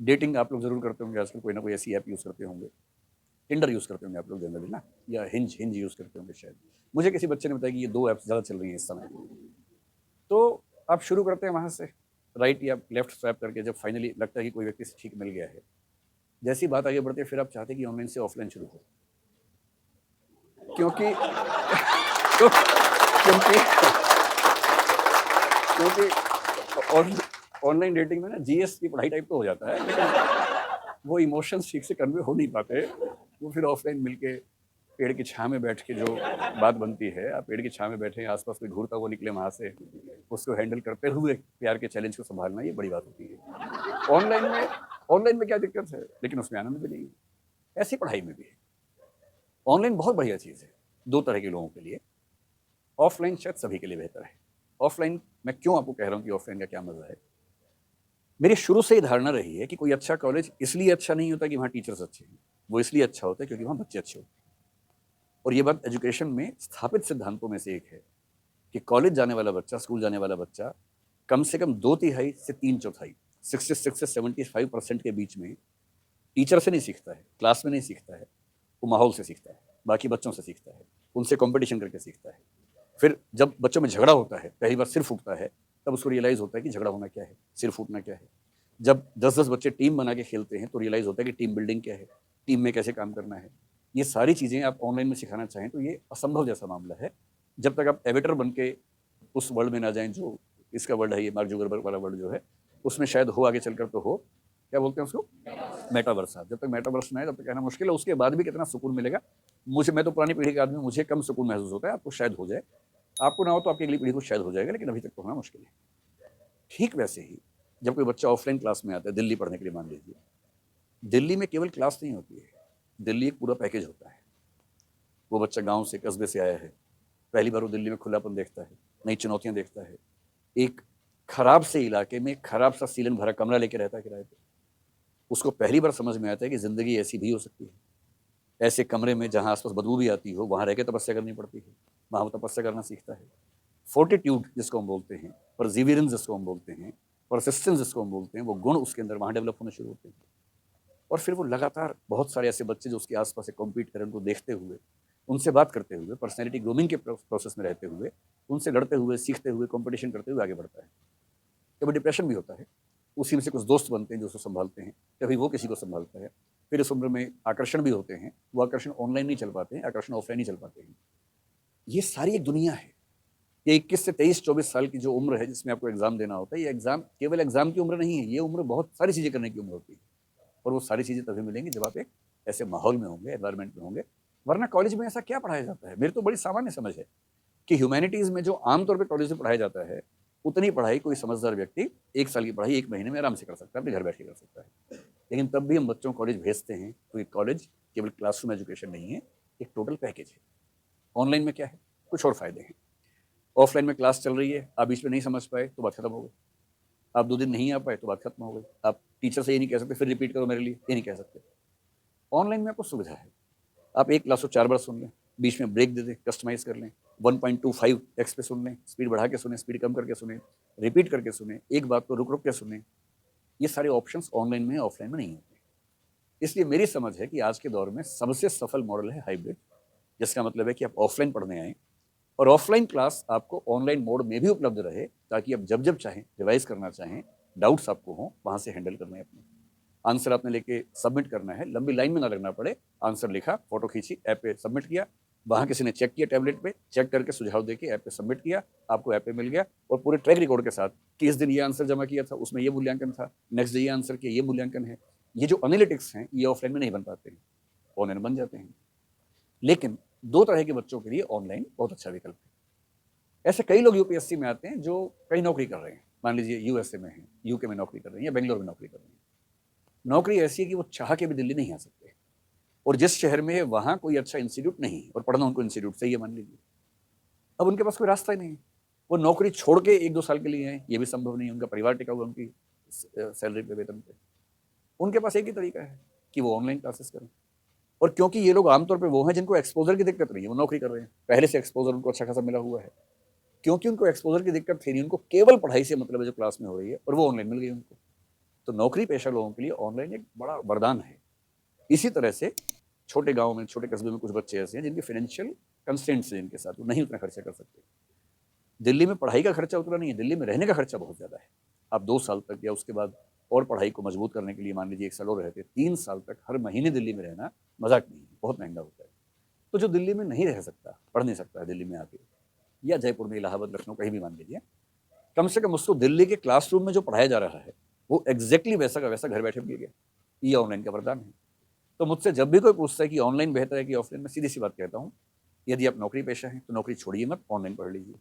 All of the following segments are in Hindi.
डेटिंग आप लोग ज़रूर करते होंगे आजकल, कोई ना कोई ऐसी ऐप यूज़ करते होंगे। टिंडर यूज़ करते होंगे आप लोग जनरली ना, या हिंज हिंज यूज़ करते होंगे शायद। मुझे किसी बच्चे ने बताया कि ये 2 ऐप्स ज़्यादा चल रही हैं इस समय। तो आप शुरू करते हैं वहाँ से, राइट या लेफ्ट स्वैप करके, जब फाइनली लगता है कि कोई व्यक्ति से ठीक मिल गया है। जैसी बात आगे बढ़ती है फिर आप चाहते हैं कि ऑनलाइन से ऑफलाइन शुरू हो। क्योंकि क्यों क्योंकि क्योंकि ऑन ऑनलाइन डेटिंग में ना जीएस की पढ़ाई टाइप तो हो जाता है, लेकिन वो इमोशंस ठीक से कन्वे हो नहीं पाते। वो फिर ऑफलाइन मिलके पेड़ की छाँव में बैठ के जो बात बनती है, आप पेड़ की छाँव में बैठे हैं, आस-पास कोई घूरता हुआ निकले वहाँ से, उसको हैंडल करते हुए प्यार के चैलेंज को सँभालना, ये बड़ी बात होती है। ऑनलाइन में क्या दिक्कत है? लेकिन उसमें आनंद भी नहीं है। ऐसी पढ़ाई में भी है। ऑनलाइन बहुत बढ़िया चीज़ है, 2 तरह के लोगों के लिए। ऑफलाइन शायद सभी के लिए बेहतर है। ऑफलाइन मैं क्यों आपको कह रहा हूँ कि ऑफलाइन का क्या मज़ा है? मेरी शुरू से ही धारणा रही है कि कोई अच्छा कॉलेज इसलिए अच्छा नहीं होता कि वहाँ टीचर्स अच्छे हैं। वो इसलिए अच्छा होता है क्योंकि वहाँ बच्चे अच्छे होते हैं। और ये बात एजुकेशन में स्थापित सिद्धांतों में से एक है कि कॉलेज जाने वाला बच्चा, स्कूल जाने वाला बच्चा कम से कम 2 तिहाई से 3 चौथाई, 66 से 75% के बीच में टीचर से नहीं सीखता है, क्लास में नहीं सीखता है, वो माहौल से सीखता है, बाकी बच्चों से सीखता है, उनसे कॉम्पिटिशन करके सीखता है। फिर जब बच्चों में झगड़ा होता है, पहली बार सिर फूटता है, तब उसको रियलाइज़ होता है कि झगड़ा होना क्या है, सिर फूटना क्या है। जब 10-10 बच्चे टीम बना के खेलते हैं, तो रियलाइज़ होता है कि टीम बिल्डिंग क्या है, टीम में कैसे काम करना है। ये सारी चीज़ें आप ऑनलाइन में सिखाना चाहें, तो ये असंभव जैसा मामला है। जब तक आप एविटर बन के उस वर्ल्ड में ना जाएँ जो इसका वर्ल्ड है, ये मार्क जुकरबर्ग वाला वर्ल्ड जो है, उसमें शायद हो आगे चलकर तो हो। क्या बोलते हैं उसको? मेटावर्स। साहब जब तक मेटावर्स ना आए तब तक कहना मुश्किल है, उसके बाद भी कितना सुकून मिलेगा। मैं तो पुरानी पीढ़ी का आदमी हूँ, मुझे कम सुकून महसूस होता है, आपको शायद हो जाए। आपको ना हो तो आपकी अगली पीढ़ी को शायद हो जाएगा, लेकिन अभी तक तो होना मुश्किल है। ठीक वैसे ही जब कोई बच्चा ऑफलाइन क्लास में आता है, दिल्ली पढ़ने के लिए मान लीजिए, दिल्ली में केवल क्लास नहीं होती है, दिल्ली एक पूरा पैकेज होता है। वो बच्चा गाँव से, कस्बे से आया है, पहली बार वो दिल्ली में खुलापन देखता है, नई चुनौतियाँ देखता है। एक खराब से इलाके में खराब सा सीलन भरा कमरा लेके रहता है किराए पे। उसको पहली बार समझ में आता है कि ज़िंदगी ऐसी भी हो सकती है। ऐसे कमरे में जहाँ आस-पास बदबू भी आती हो, वहाँ रह के तपस्या करनी पड़ती है। वहाँ वो तपस्या करना सीखता है। फोर्टिट्यूड जिसको हम बोलते हैं, परसिवियरेंस जिसको हम बोलते हैं, परसिस्टेंस जिसको हम बोलते हैं, वो गुण उसके अंदर वहाँ डेवलप होने शुरू होते हैं। और फिर वो लगातार बहुत सारे ऐसे बच्चे जो उसके आस-पास से कॉम्पीट कर रहे हैं, उनको देखते हुए, उनसे बात करते हुए, पर्सनैलिटी ग्रूमिंग के प्रोसेस में रहते हुए, उनसे लड़ते हुए, सीखते हुए, कॉम्पिटिशन करते हुए आगे बढ़ता है। कभी डिप्रेशन भी होता है, उसी में से कुछ दोस्त बनते हैं जो उसको सँभालते हैं, कभी वो किसी को सँभालता है। फिर इस उम्र में आकर्षण भी होते हैं, वो आकर्षण ऑनलाइन नहीं चल पाते हैं, आकर्षण ऑफलाइन ही चल पाते हैं। ये सारी एक दुनिया है। ये 21 से 23-24 साल की जो उम्र है जिसमें आपको एग्ज़ाम देना होता है, ये एग्ज़ाम केवल एग्ज़ाम की उम्र नहीं है, ये उम्र बहुत सारी चीज़ें करने की उम्र होती है। और वो सारी चीज़ें तभी मिलेंगी जब आप एक ऐसे माहौल में होंगे, एनवायरनमेंट में होंगे। वरना कॉलेज में ऐसा क्या पढ़ाया जाता है? मेरी तो बड़ी सामान्य समझ है कि ह्यूमैनिटीज़ में जो आम तौर पे कॉलेज में पढ़ाया जाता है, उतनी पढ़ाई कोई समझदार व्यक्ति 1 साल की पढ़ाई 1 महीने में आराम से कर सकता है, अपने घर बैठ के कर सकता है। लेकिन तब भी हम बच्चों को कॉलेज भेजते हैं, क्योंकि कॉलेज केवल क्लासरूम एजुकेशन नहीं है, एक टोटल पैकेज है। ऑनलाइन में क्या है? कुछ और फ़ायदे हैं। ऑफलाइन में क्लास चल रही है, आप बीच में नहीं समझ पाए तो बात खत्म हो गई। आप 2 दिन नहीं आ पाए तो बात खत्म हो गई। आप टीचर से ये नहीं कह सकते फिर रिपीट करो मेरे लिए, ये नहीं कह सकते। ऑनलाइन में आपको सुविधा है। आप एक क्लास को 4 बार सुन लें, बीच में ब्रेक दे दें, कस्टमाइज़ कर लें, 1.25x पे सुन लें, स्पीड बढ़ा के सुनें, स्पीड कम करके सुनें, रिपीट करके सुनें, एक बात को रुक-रुक के सुनें। ये सारे ऑप्शंस ऑनलाइन में, ऑफलाइन में नहीं होते। इसलिए मेरी समझ है कि आज के दौर में सबसे सफल मॉडल है हाइब्रिड, जिसका मतलब है कि आप ऑफलाइन पढ़ने आएँ और ऑफलाइन क्लास आपको ऑनलाइन मोड में भी उपलब्ध रहे, ताकि आप जब-जब चाहें, रिवाइज़ करना चाहें, डाउट्स आपको हों, वहाँ से हैंडल करने अपने। आंसर आपने लेके सबमिट करना है, लंबी लाइन में ना लगना पड़े, आंसर लिखा, फ़ोटो खींची, ऐप पे सबमिट किया, वहाँ किसी ने चेक किया टैबलेट पे, चेक करके सुझाव देके ऐप पे सबमिट किया, आपको ऐप पे मिल गया और पूरे ट्रैक रिकॉर्ड के साथ कि इस दिन ये आंसर जमा किया था, उसमें ये मूल्यांकन था, नेक्स्ट डे ये आंसर किया, ये मूल्यांकन है। ये जो एनालिटिक्स हैं, ये ऑफलाइन में नहीं बन पाते हैं, ऑनलाइन बन जाते हैं। लेकिन 2 तरह के बच्चों के लिए ऑनलाइन बहुत अच्छा विकल्प है। ऐसे कई लोग यूपीएससी में आते हैं जो कहीं नौकरी कर रहे हैं, मान लीजिए यूएसए में हैं, यूके में नौकरी कर रहे हैं या बेंगलोर में नौकरी कर रहे हैं। नौकरी ऐसी है कि वो चाह के भी दिल्ली नहीं आ सकते और जिस शहर में है वहाँ कोई अच्छा इंस्टीट्यूट नहीं है और पढ़ना उनको इंस्टीट्यूट से ही है मान लीजिए। अब उनके पास कोई रास्ता ही नहीं है। वो नौकरी छोड़ के 1-2 साल के लिए आएँ, ये भी संभव नहीं है, उनका परिवार टिका हुआ है उनकी सैलरी पे, वेतन पे। उनके पास एक ही तरीका है कि वो ऑनलाइन क्लासेस करें। और क्योंकि ये लोग आम तौर पे वो हैं जिनको एक्सपोज़र की दिक्कत नहीं है, वो नौकरी कर रहे हैं, पहले से एक्सपोज़र उनको अच्छा खासा मिला हुआ है। क्योंकि उनको एक्सपोज़र की दिक्कत थी नहीं, उनको केवल पढ़ाई से मतलब है जो क्लास में हो रही है और वो ऑनलाइन मिल गई उनको। तो नौकरी पेशा लोगों के लिए ऑनलाइन एक बड़ा वरदान है। इसी तरह से छोटे गाँव में, छोटे कस्बे में कुछ बच्चे ऐसे हैं जिनके फाइनेंशियल कंस्ट्रेंट्स हैं, जिनके साथ वो नहीं उतना खर्चा कर सकते। दिल्ली में पढ़ाई का खर्चा उतना नहीं है, दिल्ली में रहने का खर्चा बहुत ज़्यादा है। आप 2 साल तक या उसके बाद और पढ़ाई को मजबूत करने के लिए मान लीजिए 1 साल और रहते, 3 साल तक हर महीने दिल्ली में रहना मजाक नहीं है, बहुत महंगा होता है। तो जो दिल्ली में नहीं रह सकता, पढ़ नहीं सकता है दिल्ली में आके, या जयपुर में, इलाहाबाद, लखनऊ, कहीं भी मान लीजिए, कम से कम उसको दिल्ली के क्लासरूम में जो पढ़ाया जा रहा है वो एग्जैक्टली वैसा का वैसा घर बैठे मिल गया। ये ऑनलाइन का वरदान है। तो मुझसे जब भी कोई पूछता है कि ऑनलाइन बेहतर है कि ऑफलाइन, मैं सीधी सी बात कहता हूँ, यदि आप नौकरी पेशा हैं तो नौकरी छोड़िए मत, ऑनलाइन पढ़ लीजिए।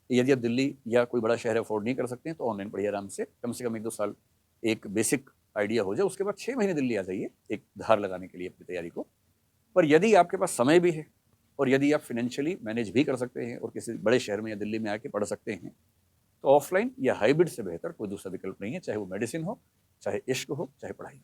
यदि आप दिल्ली या कोई बड़ा शहर अफोर्ड नहीं कर सकते हैं तो ऑनलाइन पढ़िए आराम से, कम 1-2 साल एक बेसिक आइडिया हो जाए, उसके बाद 6 महीने दिल्ली आ जाइए एक धार लगाने के लिए अपनी तैयारी को। पर यदि आपके पास समय भी है और यदि आप फाइनेंशियली मैनेज भी कर सकते हैं और किसी बड़े शहर में या दिल्ली में आके पढ़ सकते हैं, तो ऑफलाइन या हाइब्रिड से बेहतर कोई दूसरा विकल्प नहीं है, चाहे वो मेडिसिन हो, चाहे इश्क हो, चाहे पढ़ाई हो।